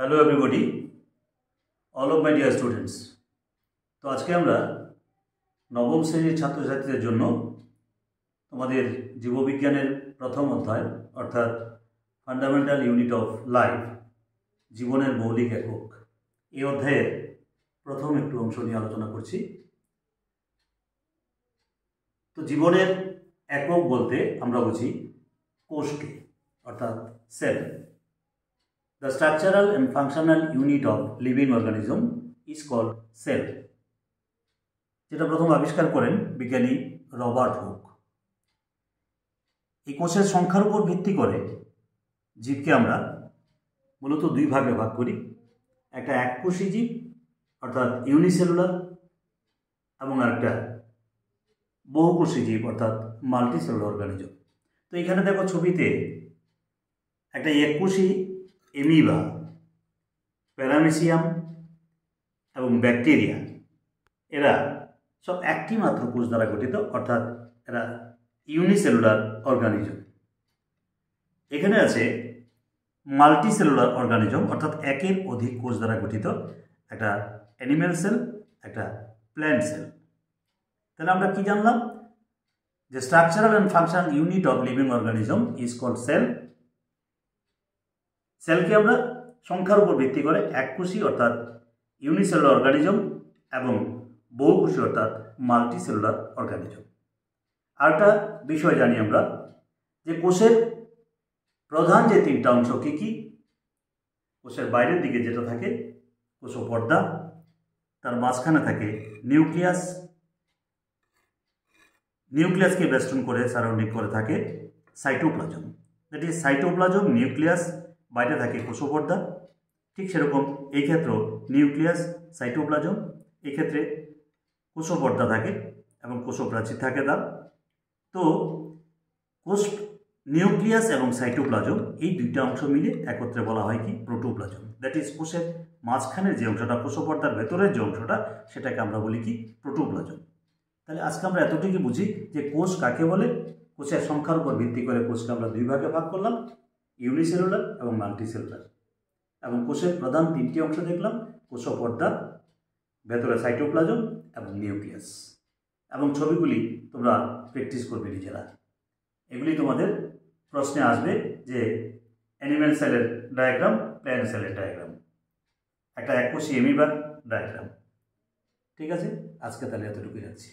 Hello everybody, all of my dear students. তো আজকে আমরা নবম শ্রেণীর ছাত্রছাত্রীদের জন্য তোমাদের জীববিজ্ঞানের প্রথম অধ্যায় অর্থাৎ ফান্ডামেন্টাল ইউনিট অফ লাইফ, জীবনের মৌলিক একক, এই অধ্যায়ের প্রথম একটু অংশ নিয়ে আলোচনা করছি। তো জীবনের একক বলতে আমরা বুঝি কোষকে, অর্থাৎ sell. The structural and functional unit of living organism is called cell, যেটা প্রথম আবিষ্কার করেন বিজ্ঞানী রবার্ট হুক। এই কোষের সংখ্যার উপর ভিত্তি করে জীবকে আমরা মূলত দুই ভাগে ভাগ করি, একটা এককোষী জীব অর্থাৎ ইউনিসেলুলার, এবং আরেকটা বহুকোষী জীব অর্থাৎ মাল্টিসেলুলার অর্গানিজম। তো এখানে দেখো ছবিতে একটা এককোষী এমিবা, প্যারামেসিয়াম এবং ব্যাকটেরিয়া, এরা সব একটি মাত্র কোষ দ্বারা গঠিত, অর্থাৎ এরা ইউনিসেলুলার অর্গানিজম। এখানে আছে মাল্টিসেলুলার অর্গানিজম, অর্থাৎ একের অধিক কোষ দ্বারা গঠিত, একটা অ্যানিম্যাল সেল, একটা প্ল্যান্ট সেল। তাহলে আমরা কি জানলাম? যে structural and functional unit of living organism is called cell. সেলকে আমরা সংখ্যার উপর ভিত্তি করে এককোষী অর্থাৎ ইউনিসেলুলার অর্গানিজম এবং বহুকোষী অর্থাৎ মাল্টিসেলুলার অর্গানিজম। আরেকটা বিষয় জানি আমরা যে কোষের প্রধান যে তিনটা অংশ কি কি? কোষের বাইরের দিকে যেটা থাকে কোষপর্দা, তার মাঝখানে থাকে নিউক্লিয়াস, নিউক্লিয়াসকে বেষ্টন করে সারাউন্ডিং করে থাকে cytoplasm. That is cytoplasm, nucleus, বাইরে থাকে কোষপর্দা। ঠিক সেরকম এই ক্ষেত্রেও নিউক্লিয়াস, সাইটোপ্লাজম, এই ক্ষেত্রে কোষপর্দা থাকে এবং কোষপ্রাচীর থাকে তার। তো কোষ, নিউক্লিয়াস এবং সাইটোপ্লাজম এই দুইটা অংশ মিলে একত্রে বলা হয় কি? প্রোটোপ্লাজম। দ্যাট ইজ কোষের মাঝখানের যে অংশটা, কোষপর্দার ভেতরের যে অংশটা, সেটাকে আমরা বলি কি? প্রোটোপ্লাজম। তাহলে আজকে আমরা এতটুকু বুঝি যে কোষ কাকে বলে। কোষের সংখ্যার উপর ভিত্তি করে কোষকে আমরা দুই ভাগে ভাগ করলাম, ইউনিসেলুলার এবং মাল্টিসেলুলার, এবং কোষের প্রধান তিনটি অংশ দেখলাম, কোষপর্দা, ভেতরে সাইটোপ্লাজম এবং নিউক্লিয়াস। এবং ছবিগুলি তোমরা প্র্যাকটিস করবে নিজেরা। এগুলি তোমাদের প্রশ্নে আসবে যে অ্যানিম্যাল সেলের ডায়াগ্রাম, প্ল্যান্ট সেলের ডায়াগ্রাম, একটা এককোষী এমিবার ডায়াগ্রাম। ঠিক আছে, আজকে তাহলে এতটুকুই রাখছি।